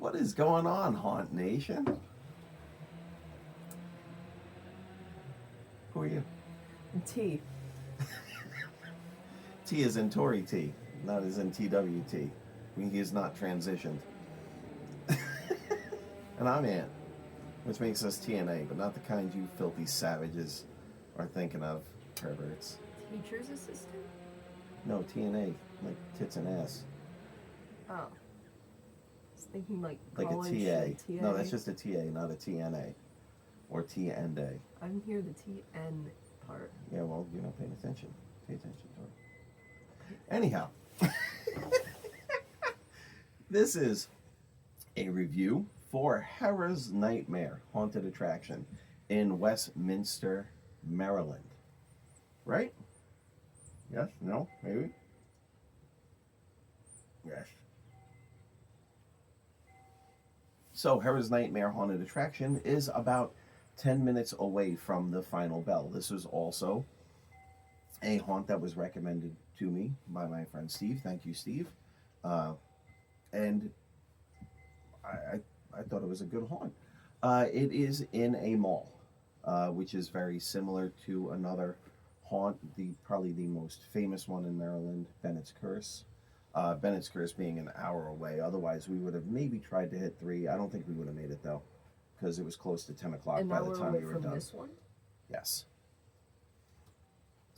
What is going on, Haunt Nation? Who are you? T. T is in Tory T, not as in TWT. He is not transitioned. And I'm Ant, which makes us TNA, but not the kind you filthy savages are thinking of, perverts. Teacher's assistant? No, TNA, like tits and ass. Oh. I was thinking like Like college a TA. TA. No, that's just a TA, not a TNA. Or TNA. I didn't hear the TN part. Yeah, well, you're not paying attention. Pay attention to it. Anyhow, this is a review for Hera's Nightmare Haunted Attraction in Westminster, Maryland. Right? Yes? No? Maybe? Yes. So, Hera's Nightmare Haunted Attraction is about 10 minutes away from the final bell. This was also a haunt that was recommended to me by my friend Steve. Thank you, Steve. And I thought it was a good haunt. It is in a mall, which is very similar to another haunt, probably the most famous one in Maryland, Bennett's Curse. Bennett's Curse being an hour away. Otherwise, we would have maybe tried to hit 3. I don't think we would have made it, though, because it was close to 10 o'clock by the time we were done. From this one? Yes.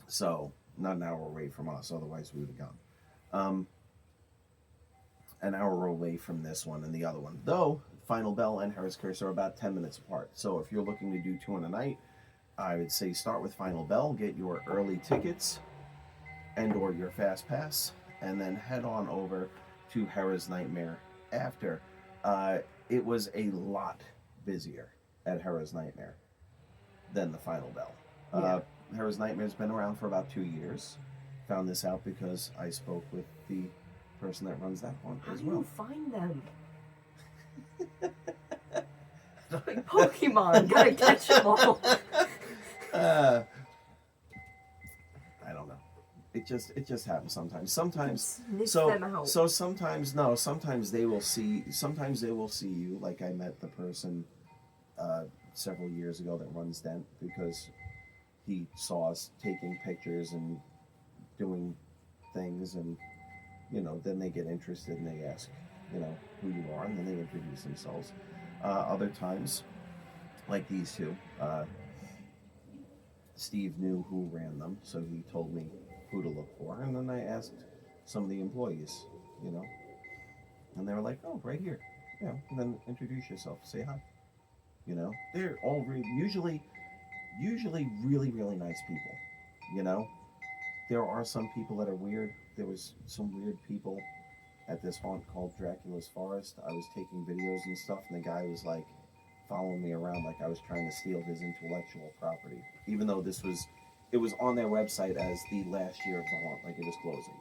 So, not an hour away from us, otherwise we would have gone. An hour away from this one and the other one. Though, Final Bell and Hera's Curse are about 10 minutes apart. So if you're looking to do 2 in a night, I would say start with Final Bell, get your early tickets and or your fast pass, and then head on over to Hera's Nightmare after. It was a lot busier at Hera's Nightmare than the Final Bell. Yeah. Hera's Nightmare's been around for about 2 years. Found this out because I spoke with the person that runs that haunt How as do well. you find them? Like Pokemon, gotta catch them all. I don't know. It just happens sometimes. Sometimes Sniff them out. so sometimes no. Sometimes they will see. Sometimes they will see you. Like I met the person several years ago that runs Dent because he saw us taking pictures and doing things, and then they get interested and they ask who you are, and then they introduce themselves. Other times, like these two, Steve knew who ran them, so he told me who to look for, and then I asked some of the employees, and they were like, "Oh, right here," and then introduce yourself, say hi. They're all usually really, really nice people. There are some people that are weird. There was some weird people at this haunt called Dracula's Forest. I was taking videos and stuff, and the guy was like following me around like I was trying to steal his intellectual property, even though it was on their website as the last year of the haunt, like it was closing.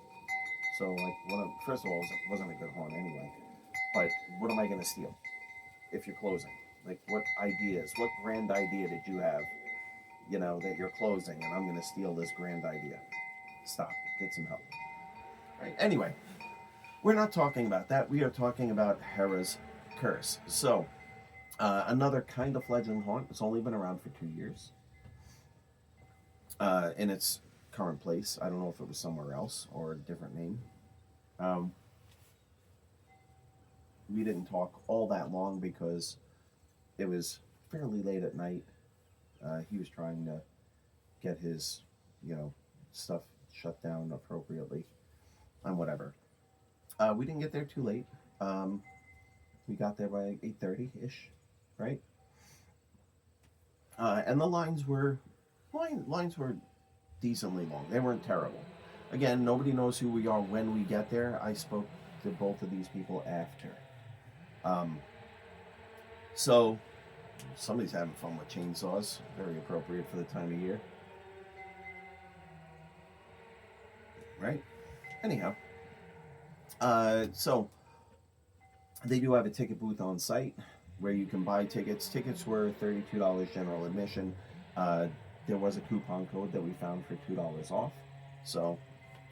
So like, first of all, it wasn't a good haunt anyway, but what am I going to steal if you're closing? Like, what grand idea did you have, that you're closing, and I'm going to steal this grand idea? Stop, get some help. Right? Anyway, we're not talking about that. We are talking about Hera's Curse. So, another kind of fledgling haunt. It's only been around for 2 years. In its current place. I don't know if it was somewhere else or a different name. We didn't talk all that long because it was fairly late at night. He was trying to get his, stuff shut down appropriately and whatever. We didn't get there too late. We got there by 8:30-ish, right? And the lines were decently long. They weren't terrible. Again, nobody knows who we are when we get there. I spoke to both of these people after. So somebody's having fun with chainsaws. Very appropriate for the time of year. Right? Anyhow. So they do have a ticket booth on site where you can buy tickets. Tickets were $32 general admission. There was a coupon code that we found for $2 off. So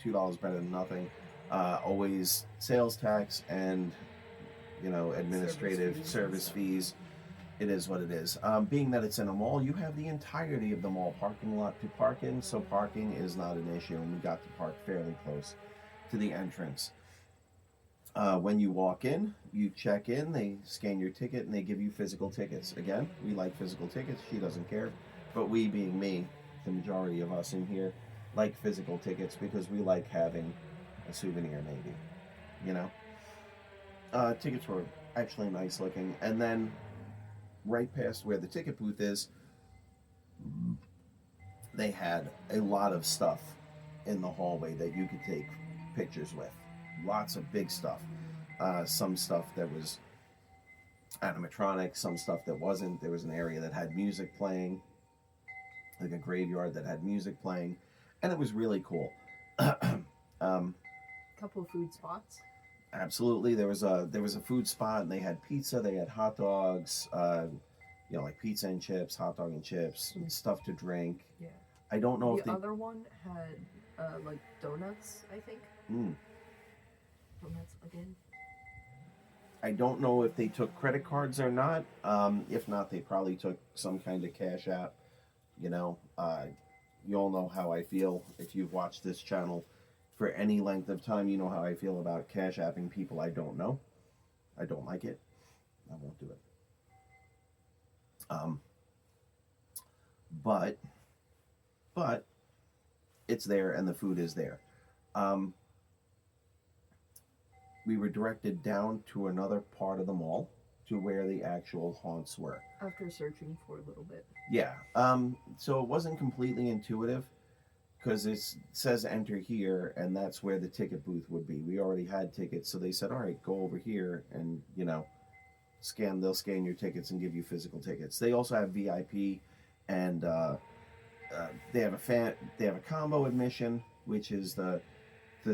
$2 better than nothing. Always sales tax and administrative service fees. It is what it is. Being that it's in a mall, you have the entirety of the mall parking lot to park in, so parking is not an issue, and we got to park fairly close to the entrance. When you walk in, you check in, they scan your ticket, and they give you physical tickets. Again, we like physical tickets. She doesn't care. But we, being me, the majority of us in here, like physical tickets because we like having a souvenir, maybe. You know? Tickets were actually nice looking. And then right past where the ticket booth is, they had a lot of stuff in the hallway that you could take pictures with. Lots of big stuff. Some stuff that was animatronic, some stuff that wasn't. There was an area that had music playing, like a graveyard that had music playing, and it was really cool. Couple of food spots. Absolutely, there was a food spot, and they had pizza, they had hot dogs, like pizza and chips, hot dog and chips, stuff to drink. Yeah. I don't know the if the other one had like donuts, I think. Donuts again. I don't know if they took credit cards or not. If not, they probably took some kind of cash app. You all know how I feel if you've watched this channel for any length of time. You know how I feel about cash apping people I don't know. I don't like it. I won't do it. But it's there and the food is there. We were directed down to another part of the mall to where the actual haunts were. After searching for a little bit. Yeah. So it wasn't completely intuitive because it says enter here and that's where the ticket booth would be. We already had tickets, so they said, all right, go over here and, they'll scan your tickets and give you physical tickets. They also have VIP and they have a combo admission, which is the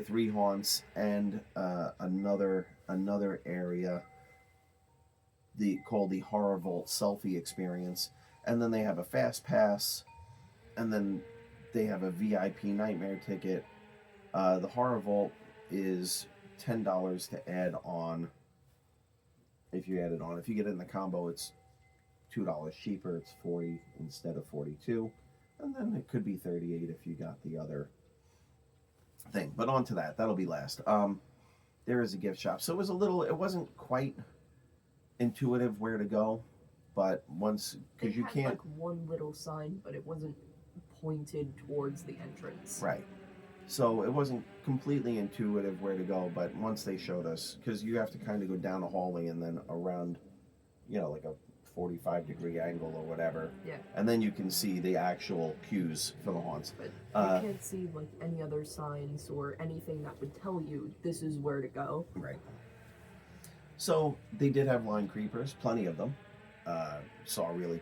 three haunts and another area called the Horror Vault Selfie Experience, and then they have a fast pass, and then they have a VIP nightmare ticket. The Horror Vault is $10 to add on. If you add it on, if you get it in the combo, it's $2 cheaper. It's $40 instead of $42, and then it could be $38 if you got the other thing. But on to that'll be last. There is a gift shop, so it wasn't quite intuitive where to go, but because you can't, like one little sign, but it wasn't pointed towards the entrance. Right. So it wasn't completely intuitive where to go, but once they showed us, because you have to kind of go down a hallway and then around, like a 45-degree angle or whatever. Yeah. And then you can see the actual cues for the haunts. But you can't see like any other signs or anything that would tell you this is where to go. Right. So they did have line creepers, plenty of them. Saw a really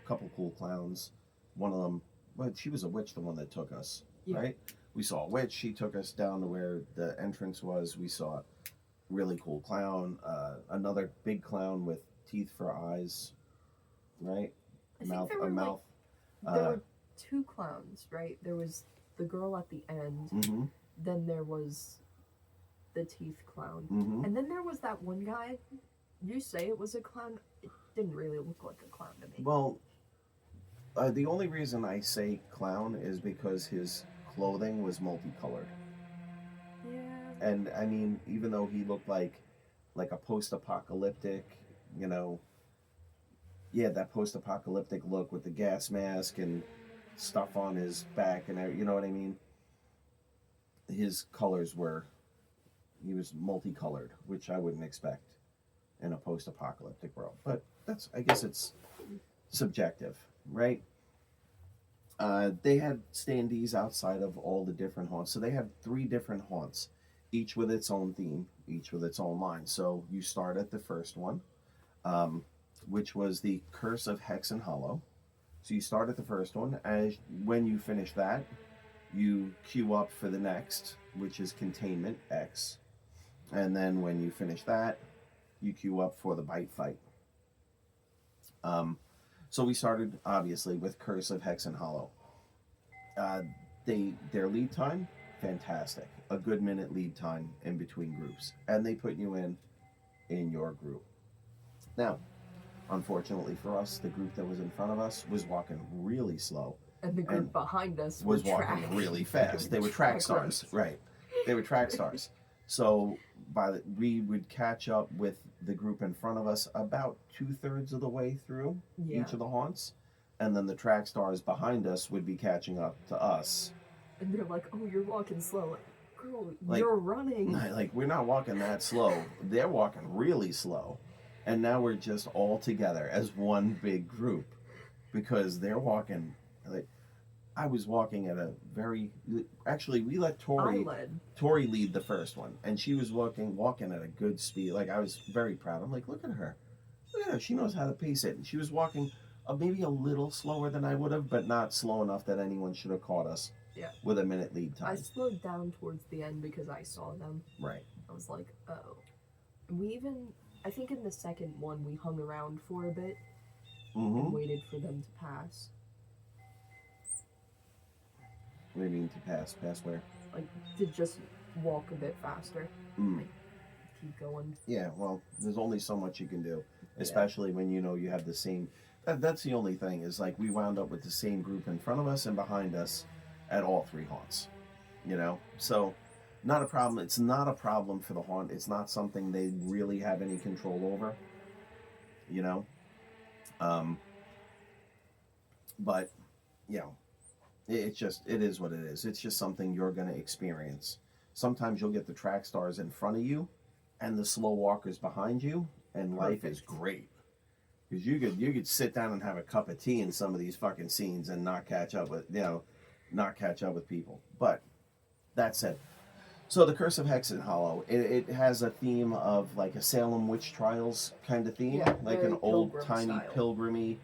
couple cool clowns. One of them, well, she was a witch, the one that took us, right? We saw a witch. She took us down to where the entrance was. We saw a really cool clown. Another big clown with teeth for eyes, right? There were two clowns, right? There was the girl at the end. Mm-hmm. Then there was the teeth clown. Mm-hmm. And then there was that one guy. You say it was a clown. It didn't really look like a clown to me. Well, the only reason I say clown is because his clothing was multicolored. Yeah. And I mean, even though he looked like a post-apocalyptic, that post-apocalyptic look with the gas mask and stuff on his back and you know what I mean? His colors he was multicolored, which I wouldn't expect in a post-apocalyptic world. But I guess it's subjective, right? They had standees outside of all the different haunts. So they had 3 different haunts, each with its own theme, each with its own line. So you start at the first one, which was the Curse of Hex and Hollow. So you start at the first one. When you finish that, you queue up for the next, which is Containment X. And then when you finish that, you queue up for the Bite Fight. So we started, obviously, with Curse of Hex and Hollow. Their lead time, fantastic. A good minute lead time in between groups. And they put you in in your group. Now, unfortunately for us, the group that was in front of us was walking really slow. And the group behind us was walking really fast. They were track stars, right? They were track stars. So we would catch up with the group in front of us about 2/3 of the way through each of the haunts, and then the track stars behind us would be catching up to us. And they're like, "Oh, you're walking slow." Girl, you're running. Like, we're not walking that slow. They're walking really slow. And now we're just all together as one big group because they're walking. Like, I was walking at a very. Actually, we let Tori lead the first one, and she was walking at a good speed. Like, I was very proud. I'm like, look at her. Look at her. She knows how to pace it. And she was walking maybe a little slower than I would have, but not slow enough that anyone should have caught us. Yeah. With a minute lead time. I slowed down towards the end because I saw them. Right. I was like, oh. I think in the second one, we hung around for a bit and waited for them to pass. What do you mean to pass? Pass where? Like, to just walk a bit faster. Like, keep going. Yeah, well, there's only so much you can do, especially when you know you have the same. That's the only thing, is like we wound up with the same group in front of us and behind us at all three haunts, you know? So, not a problem. It's not a problem for the haunt. It's not something they really have any control over, you know? But, you know, it is what it is. It's just something you're going to experience. Sometimes you'll get the track stars in front of you and the slow walkers behind you, and life is great. Because you could sit down and have a cup of tea in some of these fucking scenes and not catch up with, not catch up with people. But that said, so the Curse of Hexen Hollow, it has a theme of like a Salem witch trials kind of theme, like an old timey pilgrimy,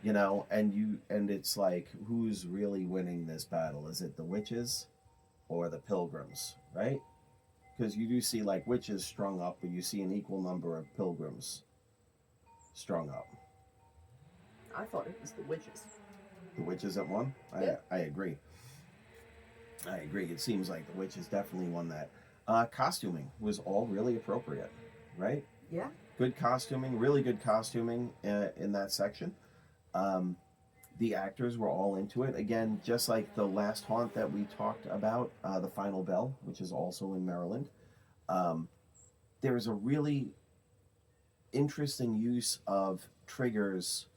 and it's like, who's really winning this battle? Is it the witches or the pilgrims, right? Because you do see like witches strung up, but you see an equal number of pilgrims strung up. I thought it was the witches. The witches that won? Yeah. I agree. I agree. It seems like the witches definitely won that. Costuming was all really appropriate, right? Yeah. Good costuming, really good costuming in that section. The actors were all into it. Again, just like the last haunt that we talked about, the Final Bell, which is also in Maryland. There is a really interesting use of triggers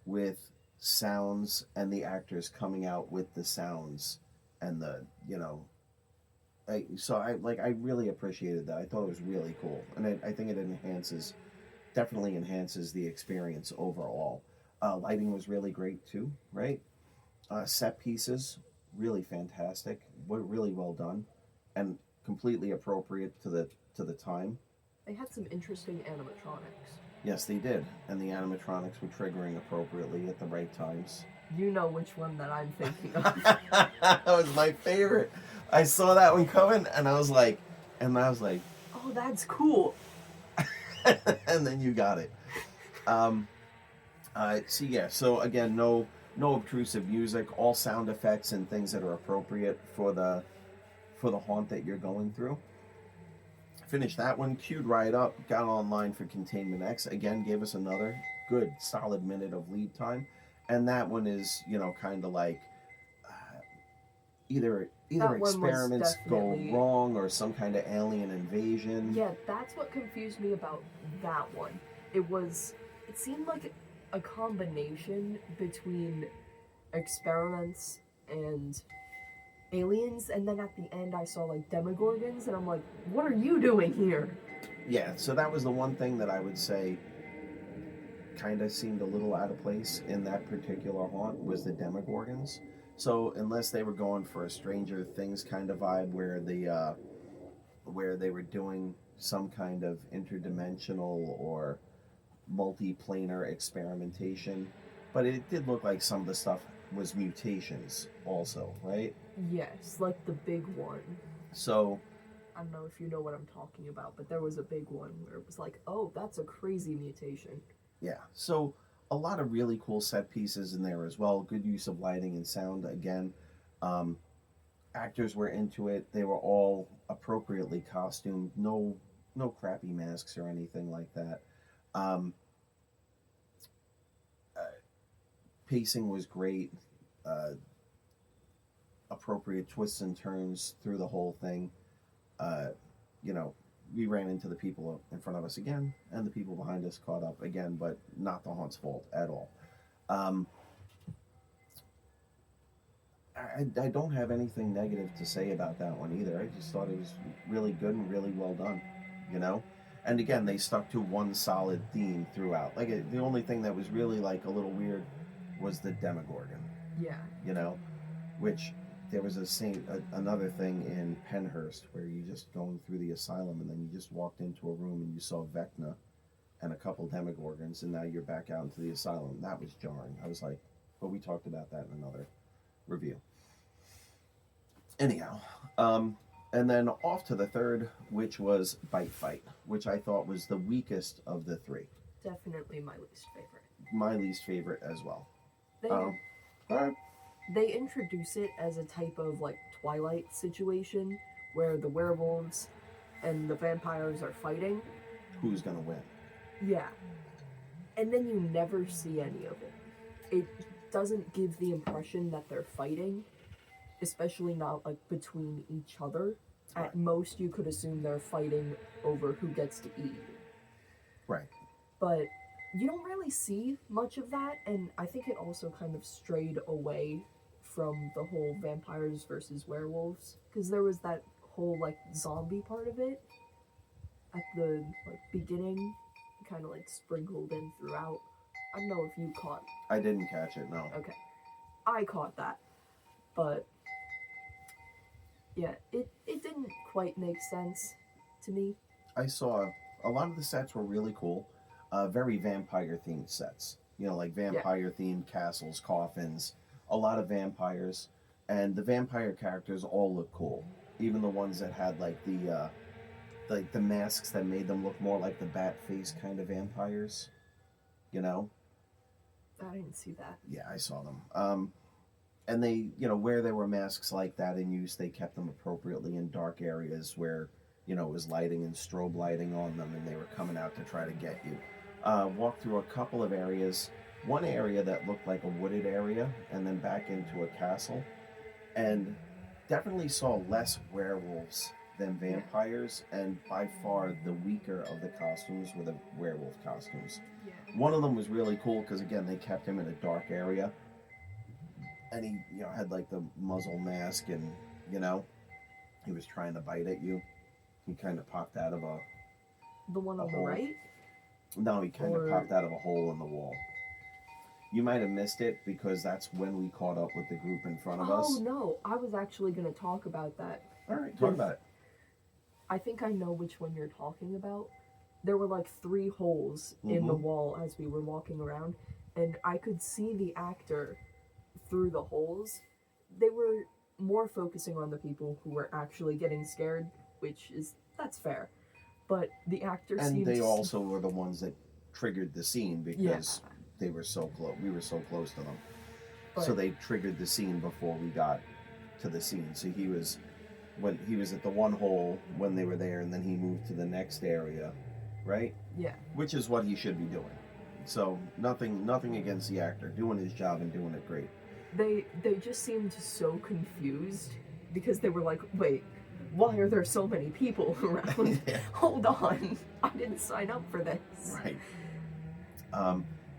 with sounds and the actors coming out with the sounds and the I really appreciated that. I thought it was really cool, and I think it definitely enhances the experience overall. Lighting was really great too, right? Set pieces, really fantastic, really well done, and completely appropriate to the time. They had some interesting animatronics. Yes, they did. And the animatronics were triggering appropriately at the right times. You know which one that I'm thinking of. That was my favorite. I saw that one coming, and I was like, oh, that's cool. And then you got it. So again, no obtrusive music, all sound effects and things that are appropriate for the haunt that you're going through. Finished that one, queued right up, got online for Containment X. Again, gave us another good, solid minute of lead time. And that one is, kind of like either experiments go wrong or some kind of alien invasion. Yeah, that's what confused me about that one. It seemed like a combination between experiments and aliens, and then at the end I saw like demogorgons, and I'm like, what are you doing here? Yeah, so that was the one thing that I would say kind of seemed a little out of place in that particular haunt, was the demogorgons. So unless they were going for a Stranger Things kind of vibe where they were doing some kind of interdimensional or multi-planar experimentation, but it did look like some of the stuff was mutations also, right? Yes, like the big one. So I don't know if you know what I'm talking about, but there was a big one where it was like, oh, that's a crazy mutation. Yeah, so a lot of really cool set pieces in there as well. Good use of lighting and sound again. Actors were into it. They were all appropriately costumed. No no crappy masks or anything like that. Um, uh, Pacing was great. Uh, Appropriate twists and turns through the whole thing. Uh, you know, we ran into the people in front of us again, and the people behind us caught up again, but not the haunt's fault at all. Um, I don't have anything negative to say about that one either. I just thought it was really good and really well done, you know? And again, they stuck to one solid theme throughout. Like, the only thing that was really, like, a little weird was the Demogorgon, Yeah. you know? Which, there was another thing in Penhurst where you just going through the asylum and then you just walked into a room and you saw Vecna and a couple Demogorgons, and now you're back out into the asylum. That was jarring. I was like, but we talked about that in another review. Anyhow, and then off to the third, which was Bite Fight, which I thought was the weakest of the three. Definitely my least favorite. My least favorite as well. They, they introduce it as a type of like Twilight situation where the werewolves and the vampires are fighting. Who's gonna win? Yeah. And then you never see any of it. It doesn't give the impression that they're fighting, especially not like between each other. Right. At most, you could assume they're fighting over who gets to eat. Right. But you don't really see much of that, and I think it also kind of strayed away from the whole vampires versus werewolves, because there was that whole like zombie part of it at the like beginning, kind of like sprinkled in throughout. I don't know if you caught. I didn't catch it, no. Okay, I caught that, but yeah, it didn't quite make sense to me. I saw a lot of the sets were really cool, very vampire themed sets. You know, like vampire themed castles, coffins, a lot of vampires, and the vampire characters all look cool. Even the ones that had like the masks that made them look more like the bat face kind of vampires. You know? I didn't see that. Yeah, I saw them. And they, you know, where there were masks like that in use, they kept them appropriately in dark areas where, you know, it was lighting and strobe lighting on them and they were coming out to try to get you. Walked through a couple of areas. One area that looked like a wooded area and then back into a castle. And definitely saw less werewolves than vampires, and by far the weaker of the costumes were the werewolf costumes. Yeah. One of them was really cool because, again, they kept him in a dark area. And he, you know, had like the muzzle mask, and you know, he was trying to bite at you. He kind of popped out of The one on the hole. right? No, he kind of popped out of a hole in the wall. You might have missed it because that's when we caught up with the group in front of us. Oh no, I was actually going to talk about that. All right, talk about it. I think I know which one you're talking about. There were like 3 holes in the wall as we were walking around, and I could see the actor through the holes. They were more focusing on the people who were actually getting scared, that's fair. But the actor And seemed... they also were the ones that triggered the scene because they were so close. We were so close to them. But, so they triggered the scene before we got to the scene. So he was at the one hole when they were there, and then he moved to the next area, right? Yeah. Which is what he should be doing. So nothing against the actor, doing his job and doing it great. They just seemed so confused because they were like, wait, why are there so many people around? Yeah. Hold on, I didn't sign up for this. Right.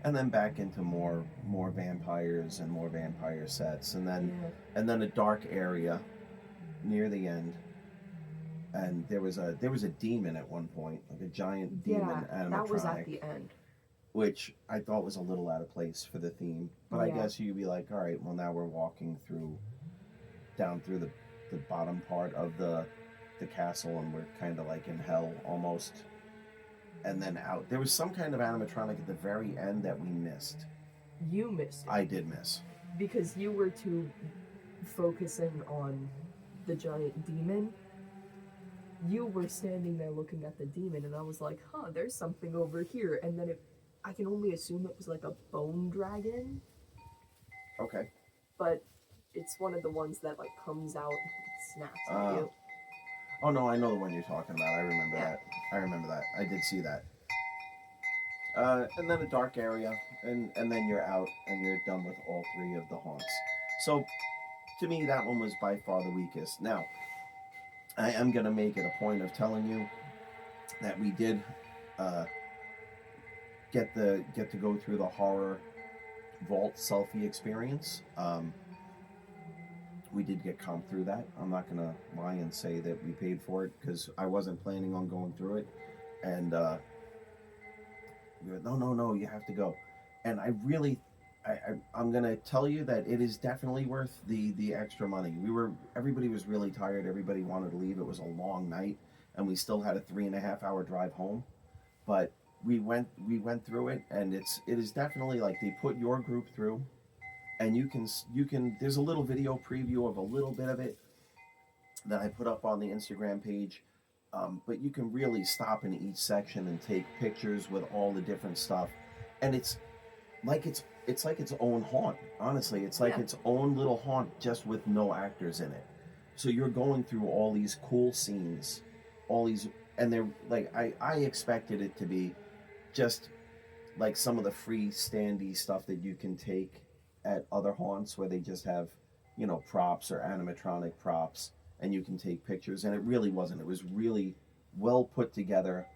And then back into more vampires and more vampire sets, and then a dark area near the end, and there was a demon at one point, like a giant demon animatronic. That was at the end. Which I thought was a little out of place for the theme. But I guess you'd be like, all right, well now we're walking down through the bottom part of the castle, and we're kind of like in hell almost. And then out. There was some kind of animatronic at the very end that we missed. You missed it. I did miss. Because you were too focusing on the giant demon. You were standing there looking at the demon, and I was like, huh, there's something over here. And then I can only assume it was like a bone dragon. Okay. But it's one of the ones that like comes out and snaps at you. Oh no, I know the one you're talking about. I remember that. I remember that. I did see that. And then a dark area, and then you're out and you're done with all three of the haunts. So to me, that one was by far the weakest. Now, I am gonna make it a point of telling you that we did uh, get to go through the horror vault selfie experience. We did get comped through that. I'm not gonna lie and say that we paid for it because I wasn't planning on going through it, and we were, no, you have to go. And I really, I'm gonna tell you that it is definitely worth the extra money. Everybody was really tired. Everybody wanted to leave. It was a long night, and we still had a 3.5 hour drive home, but we went through it, and it is definitely like they put your group through, and you can there's a little video preview of a little bit of it that I put up on the Instagram page. But you can really stop in each section and take pictures with all the different stuff, and it's like its own haunt. Honestly, it's like its own little haunt, just with no actors in it. So you're going through all these cool scenes, all these, and they're like I expected it to be just like some of the freestandy stuff that you can take at other haunts where they just have, props or animatronic props and you can take pictures. And it really wasn't. It was really well put together,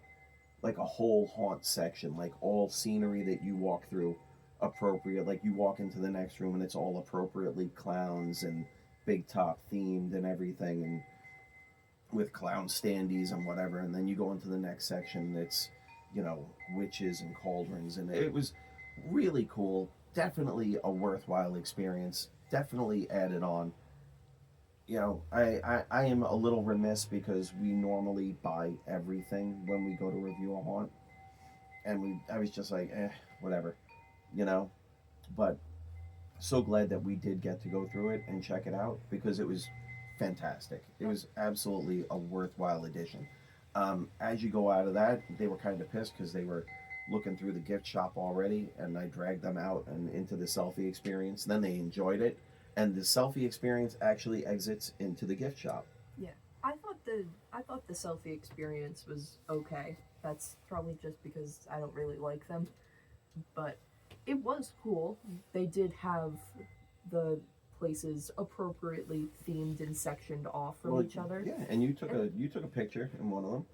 like a whole haunt section, like all scenery that you walk through appropriate. Like you walk into the next room and it's all appropriately clowns and big top themed and everything, and with clown standees and whatever. And then you go into the next section that's, witches and cauldrons, and it was really cool. Definitely a worthwhile experience. Definitely added on. I am a little remiss because we normally buy everything when we go to review a haunt, and I was just like, whatever, but so glad that we did get to go through it and check it out because it was fantastic. It was absolutely a worthwhile addition. As you go out of that, they were kind of pissed because they were looking through the gift shop already, and I dragged them out and into the selfie experience. Then they enjoyed it, and the selfie experience actually exits into the gift shop. Yeah, I thought the selfie experience was okay. That's probably just because I don't really like them, but it was cool. They did have the places appropriately themed and sectioned off from each other. Yeah, and you took a picture in one of them.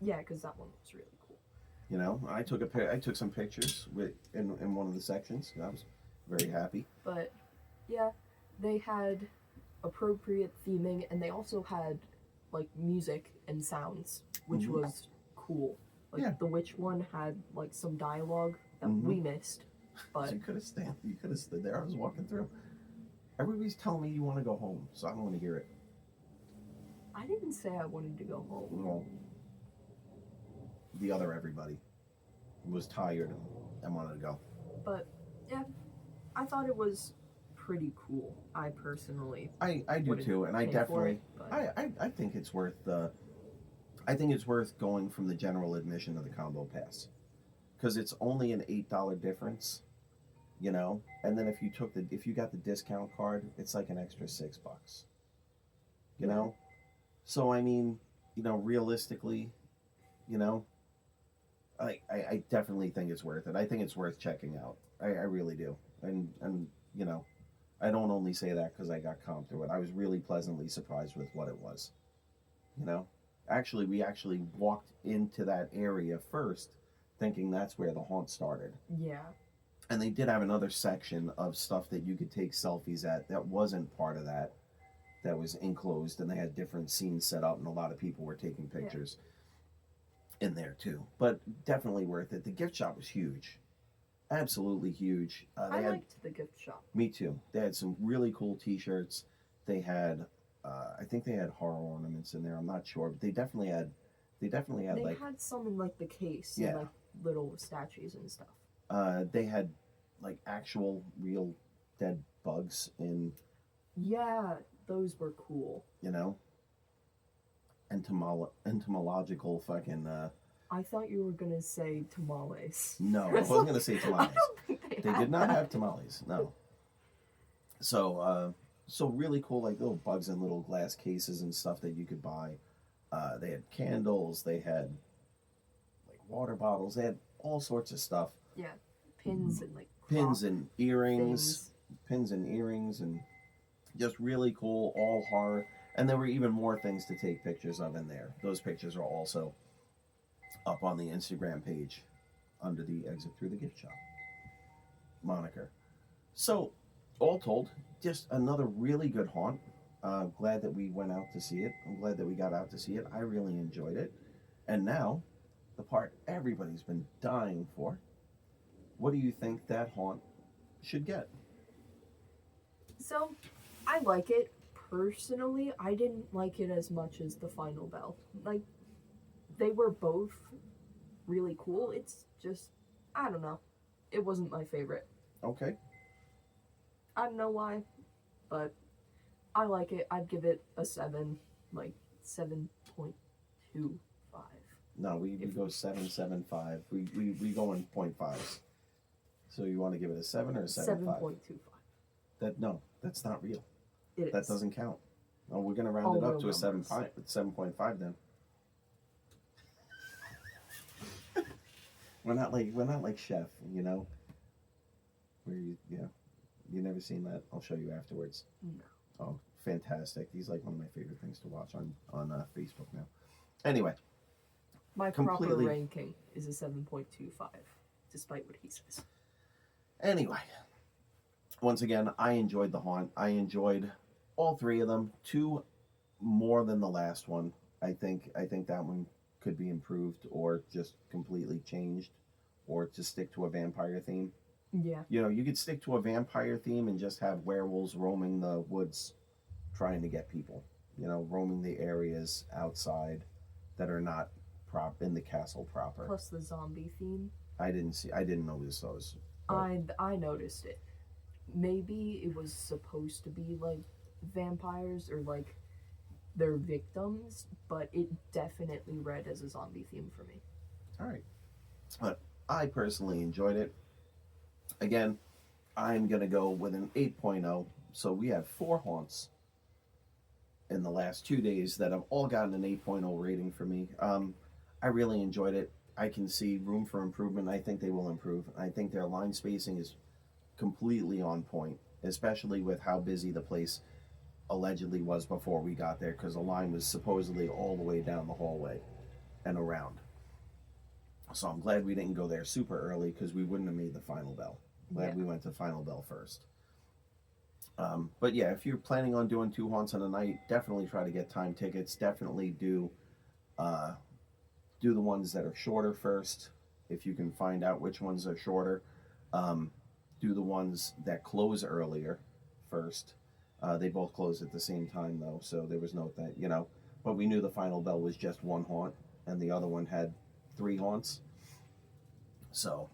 Yeah, because that one was really cool. I took some pictures in one of the sections. I was very happy. But yeah, they had appropriate theming, and they also had like music and sounds, which was cool. Like the witch one had like some dialogue that we missed. But so you could have stood there. I was walking through. Everybody's telling me you want to go home, so I don't want to hear it. I didn't say I wanted to go home. Well, the other everybody was tired and wanted to go. But yeah, I thought it was pretty cool. I personally, I do too, and I definitely, I think it's worth going from the general admission to the combo pass, because it's only an $8 difference. And then if you got the discount card, it's like an extra $6. So I mean, realistically, I definitely think it's worth it. I think it's worth checking out. I really do. And I don't only say that because I got comped through it. I was really pleasantly surprised with what it was. We actually walked into that area first, thinking that's where the haunt started. Yeah. And they did have another section of stuff that you could take selfies at that wasn't part of that was enclosed, and they had different scenes set up, and a lot of people were taking pictures in there too. But definitely worth it. The gift shop was huge. Absolutely huge. I liked the gift shop. Me too. They had some really cool t-shirts. They had, I think they had horror ornaments in there. I'm not sure, but they definitely had They had some in like the case, and like little statues and stuff. They had like actual real dead bugs in. Yeah, those were cool. Entomological fucking. I thought you were gonna say tamales. No, I wasn't gonna say tamales. I don't think They did not have tamales. No. So really cool, like little bugs in little glass cases and stuff that you could buy. They had candles. They had water bottles. They had all sorts of stuff. Yeah, pins and like Pins and earrings. things. Pins and earrings and just really cool, all horror. And there were even more things to take pictures of in there. Those pictures are also up on the Instagram page under the Exit Through the Gift Shop moniker. So, all told, just another really good haunt. Glad that we went out to see it. I'm glad that we got out to see it. I really enjoyed it. And now, the part everybody's been dying for. What do you think that haunt should get? So, I like it. Personally, I didn't like it as much as the Final Bell. Like, they were both really cool. It's just, I don't know. It wasn't my favorite. Okay. I don't know why, but I like it. I'd give it a 7, like 7.25. No, we go 7.75. We go in 0.5s. So you want to give it a 7 or a 7.5? 7.25. No, that's not real. It That is. doesn't count. Oh, we're gonna round it up to a 7.5 then. we're not like Chef, you know. Where you never seen that? I'll show you afterwards. No. Oh, fantastic! He's like one of my favorite things to watch on Facebook now. Anyway, My Completely- proper ranking is a 7.25, despite what he says. Anyway, once again, I enjoyed the haunt. I enjoyed all three of them. 2 more than the last one. I think that one could be improved or just completely changed, or to stick to a vampire theme. Yeah. You know, you could stick to a vampire theme and just have werewolves roaming the woods, trying to get people. You know, roaming the areas outside that are not in the castle proper. Plus the zombie theme. I didn't notice those. I noticed it. Maybe it was supposed to be like vampires or like their victims, but it definitely read as a zombie theme for me. All right. But I personally enjoyed it. Again, I'm going to go with an 8.0. So we have 4 haunts in the last 2 days that have all gotten an 8.0 rating for me. I really enjoyed it. I can see room for improvement. I think they will improve. I think their line spacing is completely on point, especially with how busy the place allegedly was before we got there, because the line was supposedly all the way down the hallway and around. So I'm glad we didn't go there super early, because we wouldn't have made the Final Bell. Glad we went to Final Bell first. But yeah, if you're planning on doing 2 haunts in a night, definitely try to get time tickets. Definitely do the ones that are shorter first, if you can find out which ones are shorter. Do the ones that close earlier first. They both closed at the same time though, so there was no thing, you know. But we knew the Final Bell was just 1 haunt, and the other one had 3 haunts. So.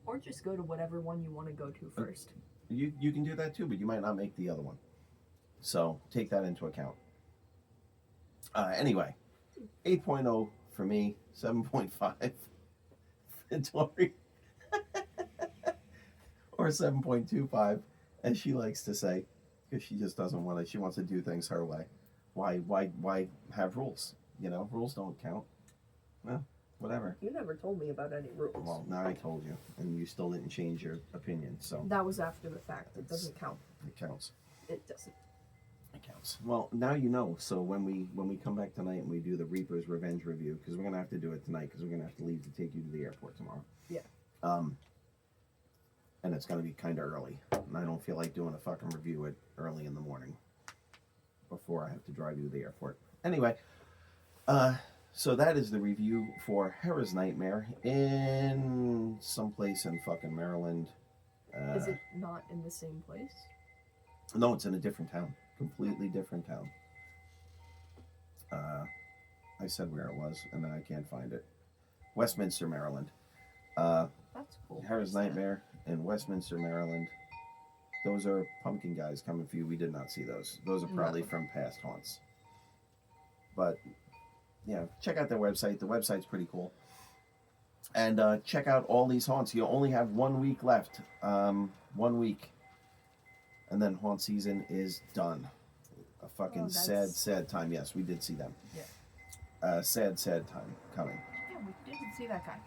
Or just go to whatever one you want to go to first. You can do that too, but you might not make the other one. So take that into account. Anyway, 8.0 for me, 7.5 for Tori. Or 7.25, as she likes to say, because she just doesn't want to. She wants to do things her way. Why have rules? You know, rules don't count. Well, whatever. You never told me about any rules. Well, now I told you, and you still didn't change your opinion, so That was after the fact. It doesn't count. it counts. It doesn't. It counts. Well, now you know. So when we come back tonight and we do the Reaper's Revenge review, because we're gonna have to do it tonight, because we're gonna have to leave to take you to the airport tomorrow. Yeah. And it's gonna be kind of early, and I don't feel like doing a fucking review at early in the morning before I have to drive you to the airport. Anyway, so that is the review for Hera's Nightmare in someplace in fucking Maryland. Is it not in the same place? No, it's in a different town. Completely different town. I said where it was, and then I can't find it. Westminster, Maryland. That's cool. Hera's Nightmare in Westminster, Maryland. Those are pumpkin guys coming for you. We did not see those. Those are probably from past haunts. But, yeah, check out their website. The website's pretty cool. And check out all these haunts. You only have 1 week left. 1 week. And then haunt season is done. A fucking sad time. Yes, we did see them. Yeah. Sad time coming. Yeah, we didn't see that guy.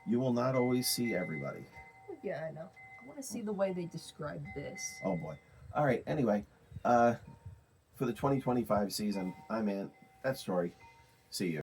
You will not always see everybody. Yeah, I know. I want to see the way they describe this. Oh boy. All right. Anyway, for the 2025 season, I'm in. That's story. See you.